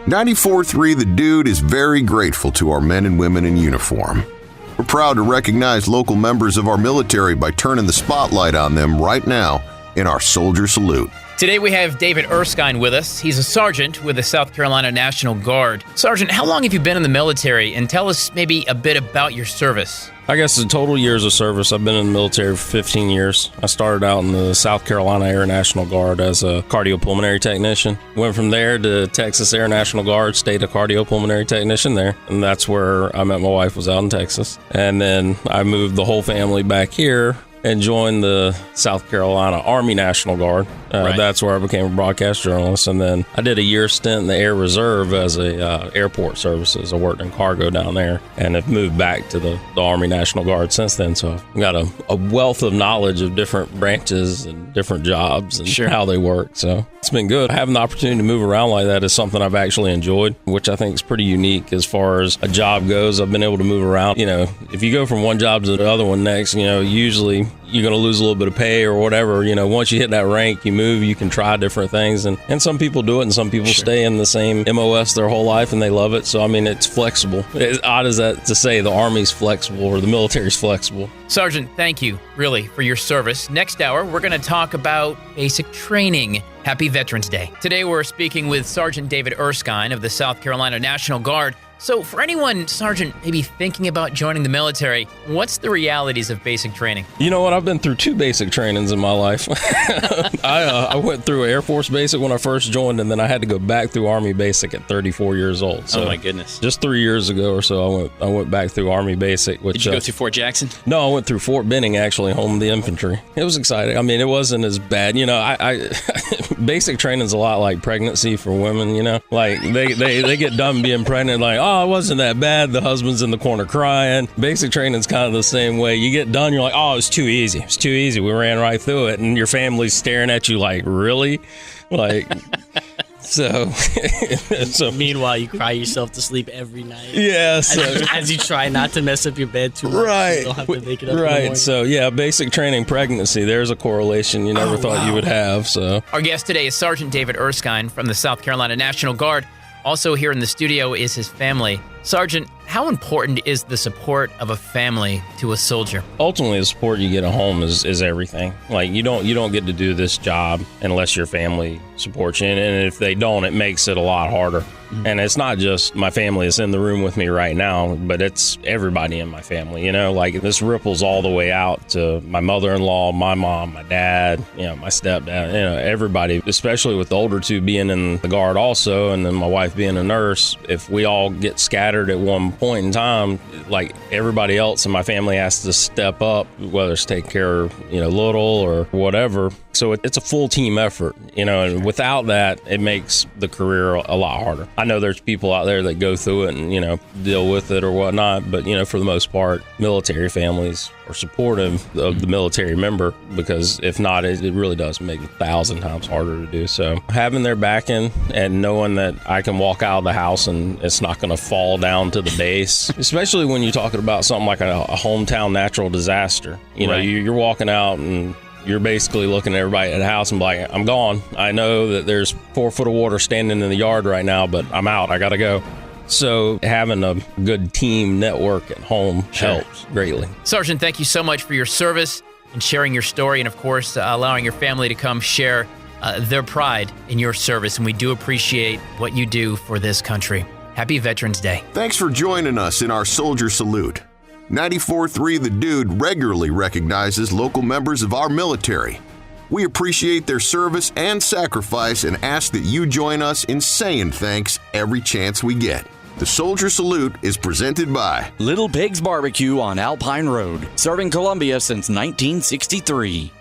94.3 The Dude is very grateful to our men and women in uniform. We're proud to recognize local members of our military by turning the spotlight on them right now in our Soldier Salute. Today we have David Erskine with us. He's a sergeant with the South Carolina National Guard. Sergeant, how long have you been in the military? And tell us maybe a bit about your service. I guess the total years of service, I've been in the military for 15 years. I started out in the South Carolina Air National Guard as a cardiopulmonary technician. Went from there to Texas Air National Guard, stayed a cardiopulmonary technician there. And that's where I met my wife, was out in Texas. And then I moved the whole family back here and joined the South Carolina Army National Guard. Right. That's where I became a broadcast journalist. And then I did a year stint in the Air Reserve as a airport services. I worked in cargo down there and have moved back to the Army National Guard since then. So I've got a wealth of knowledge of different branches and different jobs and how they work. So it's been good. Having the opportunity to move around like that is something I've actually enjoyed, which I think is pretty unique as far as a job goes. I've been able to move around. You know, if you go from one job to the other one next, you know, usually you're going to lose a little bit of pay or whatever. You know, once you hit that rank, you move, you can try different things. And some people do it and some people stay in the same MOS their whole life and they love it. So, I mean, it's flexible. As odd as that to say, the Army's flexible or the military's flexible. Sergeant, thank you, really, for your service. Next hour, we're going to talk about basic training. Happy Veterans Day. Today, we're speaking with Sergeant David Erskine of the South Carolina National Guard. So for anyone, Sergeant, maybe thinking about joining the military, what's the realities of basic training? You know what? I've been through 2 basic trainings in my life. I went through Air Force Basic when I first joined, and then I had to go back through Army Basic at 34 years old. So oh, my goodness. Just 3 years ago or so, I went back through Army Basic. Which, Did you go through Fort Jackson? No, I went through Fort Benning, actually, home of the infantry. It was exciting. I mean, it wasn't as bad. You know, I basic training's a lot like pregnancy for women, you know? Like, they get done being pregnant, like, oh, it wasn't that bad. The husband's in the corner crying. Basic training's kind of the same way. You get done, you're like, oh, it's too easy. It's too easy. We ran right through it. And your family's staring at you like, really? Like... So meanwhile, you cry yourself to sleep every night. Yeah. So, as you try not to mess up your bed too much. Right. You don't have to make it up in the morning. So yeah, basic training, pregnancy. There's a correlation you never thought you would have. So our guest today is Sergeant David Erskine from the South Carolina National Guard. Also here in the studio is his family. Sergeant, how important is the support of a family to a soldier? Ultimately, the support you get at home is everything. Like you don't get to do this job unless your family supports you, and if they don't, it makes it a lot harder. Mm-hmm. And it's not just my family that's in the room with me right now, but it's everybody in my family. You know, like this ripples all the way out to my mother-in-law, my mom, my dad, you know, my stepdad, you know, everybody, especially with the older 2 being in the Guard also, and then my wife being a nurse. If we all get scattered at one point in time, like everybody else in my family has to step up, whether it's take care of, you know, little or whatever. So it's a full team effort, you know, and without that, it makes the career a lot harder. I know there's people out there that go through it and, you know, deal with it or whatnot, but, you know, for the most part, military families are supportive of the military member, because if not, it really does make it 1,000 times harder to do. So having their backing and knowing that I can walk out of the house and it's not going to fall down to the base, especially when you're talking about something like a hometown natural disaster. You know, you're walking out and you're basically looking at everybody at the house and be like, I'm gone. I know that there's 4 foot of water standing in the yard right now, but I'm out. I got to go. So having a good team network at home helps greatly. Sergeant, thank you so much for your service and sharing your story, and of course, allowing your family to come share their pride in your service. And we do appreciate what you do for this country. Happy Veterans Day. Thanks for joining us in our Soldier Salute. 94.3 The Dude regularly recognizes local members of our military. We appreciate their service and sacrifice and ask that you join us in saying thanks every chance we get. The Soldier Salute is presented by Little Pig's Barbecue on Alpine Road, serving Columbia since 1963.